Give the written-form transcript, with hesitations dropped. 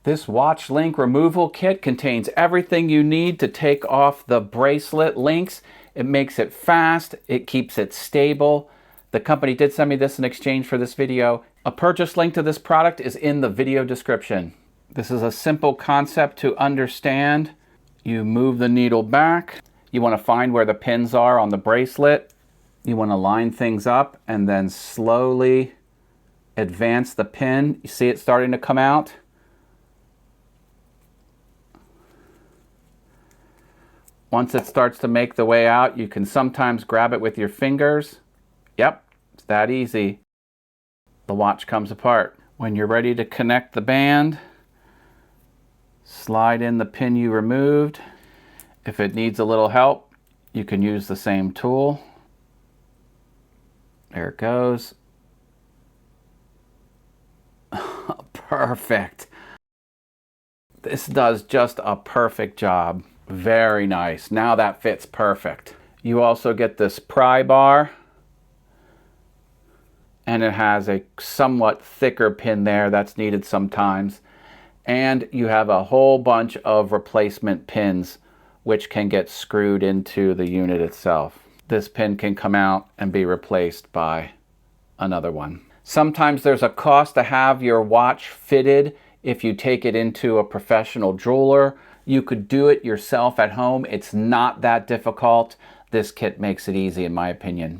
This watch link removal kit contains everything you need to take off the bracelet links. It makes it fast, it keeps it stable. The company did send me this in exchange for this video. A purchase link to this product is in the video description. This is a simple concept to understand. You move the needle back. You want to find where the pins are on the bracelet. You want to line things up and then slowly advance the pin. You see it starting to come out? Once it starts to make the way out, you can sometimes grab it with your fingers. Yep, it's that easy. The watch comes apart. When you're ready to connect the band, slide in the pin you removed. If it needs a little help, you can use the same tool. There it goes. Perfect. This does just a perfect job. Very nice. Now that fits perfect. You also get this pry bar, and it has a somewhat thicker pin there that's needed sometimes. And you have a whole bunch of replacement pins which can get screwed into the unit itself. This pin can come out and be replaced by another one. Sometimes there's a cost to have your watch fitted if you take it into a professional jeweler. You could do it yourself at home. It's not that difficult. This kit makes it easy, in my opinion.